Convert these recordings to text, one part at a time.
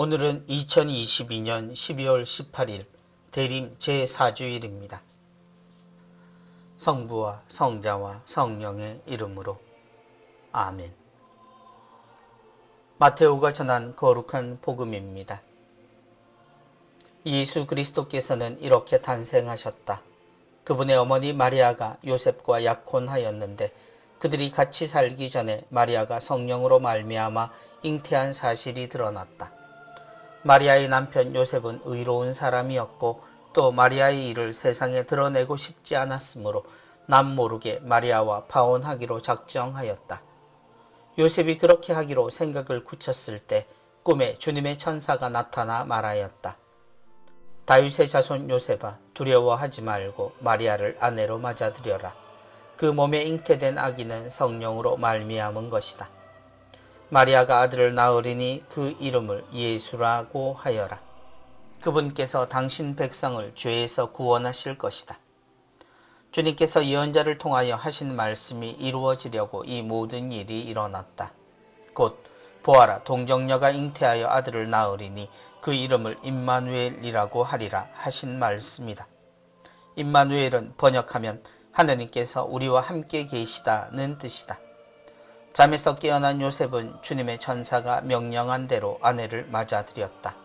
오늘은 2022년 12월 18일 대림 제4주일입니다. 성부와 성자와 성령의 이름으로 아멘. 마테오가 전한 거룩한 복음입니다. 예수 그리스도께서는 이렇게 탄생하셨다. 그분의 어머니 마리아가 요셉과 약혼하였는데 그들이 같이 살기 전에 마리아가 성령으로 말미암아 잉태한 사실이 드러났다. 마리아의 남편 요셉은 의로운 사람이었고 또 마리아의 일을 세상에 드러내고 싶지 않았으므로 남모르게 마리아와 파혼하기로 작정하였다. 요셉이 그렇게 하기로 생각을 굳혔을 때 꿈에 주님의 천사가 나타나 말하였다. 다윗의 자손 요셉아, 두려워하지 말고 마리아를 아내로 맞아들여라. 그 몸에 잉태된 아기는 성령으로 말미암은 것이다. 마리아가 아들을 낳으리니 그 이름을 예수라고 하여라. 그분께서 당신 백성을 죄에서 구원하실 것이다. 주님께서 예언자를 통하여 하신 말씀이 이루어지려고 이 모든 일이 일어났다. 곧 보아라, 동정녀가 잉태하여 아들을 낳으리니 그 이름을 임마누엘이라고 하리라 하신 말씀이다. 임마누엘은 번역하면 하느님께서 우리와 함께 계시다는 뜻이다. 잠에서 깨어난 요셉은 주님의 천사가 명령한 대로 아내를 맞아들였다.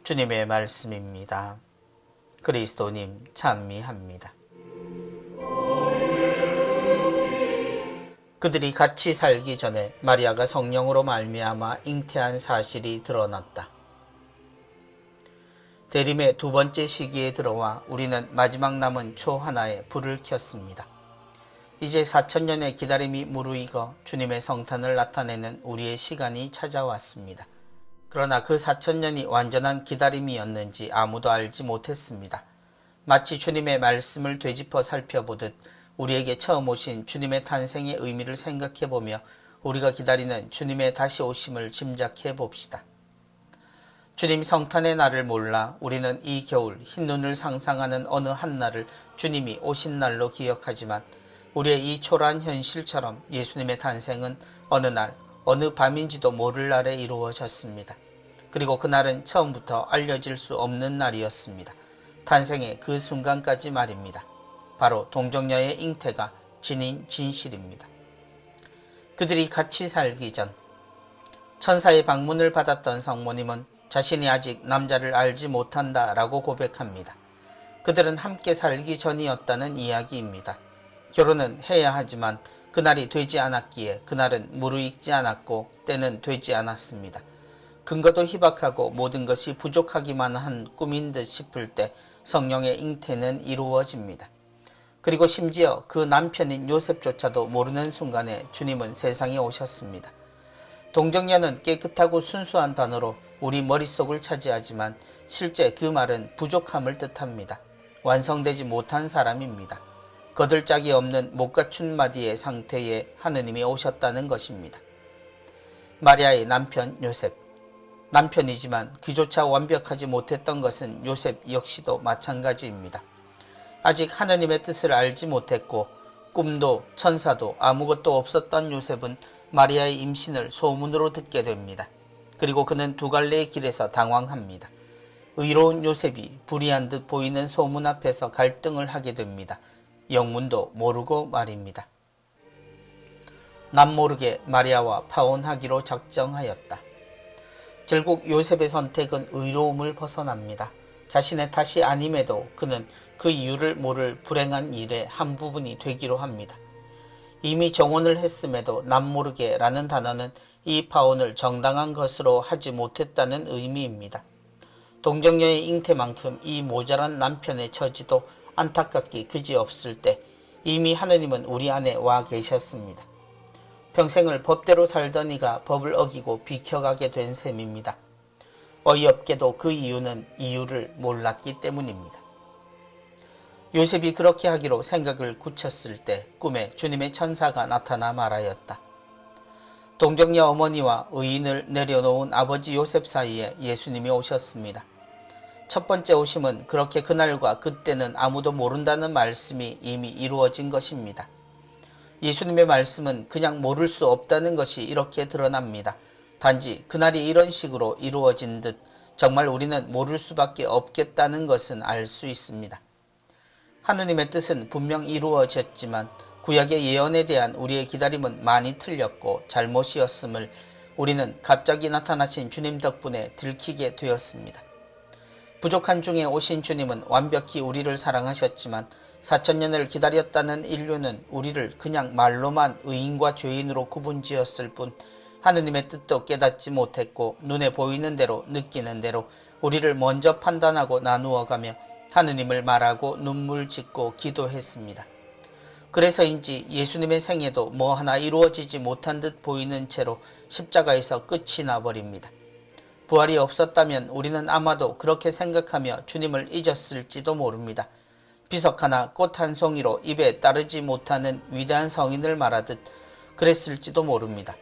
주님의 말씀입니다. 그리스도님 찬미합니다. 그들이 같이 살기 전에 마리아가 성령으로 말미암아 잉태한 사실이 드러났다. 대림의 두 번째 시기에 들어와 우리는 마지막 남은 초 하나에 불을 켰습니다. 이제 4000년의 기다림이 무르익어 주님의 성탄을 나타내는 우리의 시간이 찾아왔습니다. 그러나 그 4000년이 완전한 기다림이었는지 아무도 알지 못했습니다. 마치 주님의 말씀을 되짚어 살펴보듯 우리에게 처음 오신 주님의 탄생의 의미를 생각해보며 우리가 기다리는 주님의 다시 오심을 짐작해 봅시다. 주님 성탄의 날을 몰라 우리는 이 겨울 흰눈을 상상하는 어느 한날을 주님이 오신 날로 기억하지만 우리의 이 초라한 현실처럼 예수님의 탄생은 어느 날, 어느 밤인지도 모를 날에 이루어졌습니다. 그리고 그날은 처음부터 알려질 수 없는 날이었습니다. 탄생의 그 순간까지 말입니다. 바로 동정녀의 잉태가 지닌 진실입니다. 그들이 같이 살기 전 천사의 방문을 받았던 성모님은 자신이 아직 남자를 알지 못한다라고 고백합니다. 그들은 함께 살기 전이었다는 이야기입니다. 결혼은 해야 하지만 그날이 되지 않았기에 그날은 무르익지 않았고 때는 되지 않았습니다. 근거도 희박하고 모든 것이 부족하기만 한 꿈인 듯 싶을 때 성령의 잉태는 이루어집니다. 그리고 심지어 그 남편인 요셉조차도 모르는 순간에 주님은 세상에 오셨습니다. 동정녀는 깨끗하고 순수한 단어로 우리 머릿속을 차지하지만 실제 그 말은 부족함을 뜻합니다. 완성되지 못한 사람입니다. 거들 짝이 없는 못 갖춘 마디의 상태에 하느님이 오셨다는 것입니다. 마리아의 남편 요셉. 남편이지만 그조차 완벽하지 못했던 것은 요셉 역시도 마찬가지입니다. 아직 하느님의 뜻을 알지 못했고 꿈도 천사도 아무것도 없었던 요셉은 마리아의 임신을 소문으로 듣게 됩니다. 그리고 그는 두 갈래의 길에서 당황합니다. 의로운 요셉이 불의한 듯 보이는 소문 앞에서 갈등을 하게 됩니다. 영문도 모르고 말입니다. 남모르게 마리아와 파혼하기로 작정하였다. 결국 요셉의 선택은 의로움을 벗어납니다. 자신의 탓이 아님에도 그는 그 이유를 모를 불행한 일의 한 부분이 되기로 합니다. 이미 정혼을 했음에도 남모르게 라는 단어는 이 파혼을 정당한 것으로 하지 못했다는 의미입니다. 동정녀의 잉태만큼 이 모자란 남편의 처지도 안타깝기 그지없을 때 이미 하느님은 우리 안에 와 계셨습니다. 평생을 법대로 살던 이가 법을 어기고 비켜가게 된 셈입니다. 어이없게도 그 이유는 이유를 몰랐기 때문입니다. 요셉이 그렇게 하기로 생각을 굳혔을 때 꿈에 주님의 천사가 나타나 말하였다. 동정녀 어머니와 의인을 내려놓은 아버지 요셉 사이에 예수님이 오셨습니다. 첫 번째 오심은 그렇게 그날과 그때는 아무도 모른다는 말씀이 이미 이루어진 것입니다. 예수님의 말씀은 그냥 모를 수 없다는 것이 이렇게 드러납니다. 단지 그날이 이런 식으로 이루어진 듯 정말 우리는 모를 수밖에 없겠다는 것은 알 수 있습니다. 하느님의 뜻은 분명 이루어졌지만 구약의 예언에 대한 우리의 기다림은 많이 틀렸고 잘못이었음을 우리는 갑자기 나타나신 주님 덕분에 들키게 되었습니다. 부족한 중에 오신 주님은 완벽히 우리를 사랑하셨지만 4천년을 기다렸다는 인류는 우리를 그냥 말로만 의인과 죄인으로 구분지었을 뿐 하느님의 뜻도 깨닫지 못했고 눈에 보이는 대로 느끼는 대로 우리를 먼저 판단하고 나누어가며 하느님을 말하고 눈물 짓고 기도했습니다. 그래서인지 예수님의 생애도 뭐 하나 이루어지지 못한 듯 보이는 채로 십자가에서 끝이 나버립니다. 부활이 없었다면 우리는 아마도 그렇게 생각하며 주님을 잊었을지도 모릅니다. 비석 하나 꽃 한 송이로 입에 따르지 못하는 위대한 성인을 말하듯 그랬을지도 모릅니다.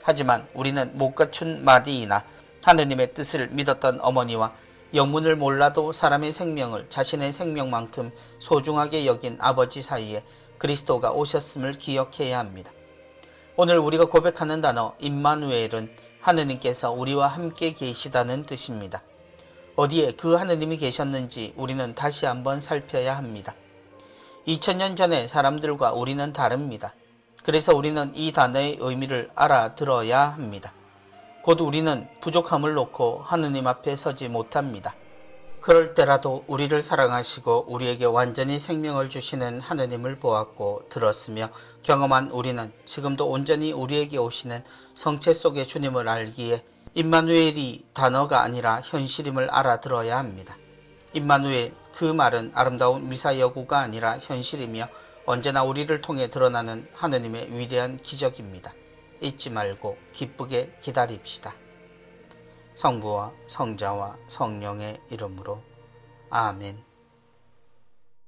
하지만 우리는 못 갖춘 마디이나 하느님의 뜻을 믿었던 어머니와 영문을 몰라도 사람의 생명을 자신의 생명만큼 소중하게 여긴 아버지 사이에 그리스도가 오셨음을 기억해야 합니다. 오늘 우리가 고백하는 단어 임마누엘은 하느님께서 우리와 함께 계시다는 뜻입니다. 어디에 그 하느님이 계셨는지 우리는 다시 한번 살펴야 합니다. 2000년 전의 사람들과 우리는 다릅니다. 그래서 우리는 이 단어의 의미를 알아들어야 합니다. 곧 우리는 부족함을 놓고 하느님 앞에 서지 못합니다. 그럴 때라도 우리를 사랑하시고 우리에게 완전히 생명을 주시는 하느님을 보았고 들었으며 경험한 우리는 지금도 온전히 우리에게 오시는 성체 속의 주님을 알기에 임마누엘이 단어가 아니라 현실임을 알아들어야 합니다. 임마누엘, 그 말은 아름다운 미사여구가 아니라 현실이며 언제나 우리를 통해 드러나는 하느님의 위대한 기적입니다. 잊지 말고 기쁘게 기다립시다. 성부와 성자와 성령의 이름으로 아멘.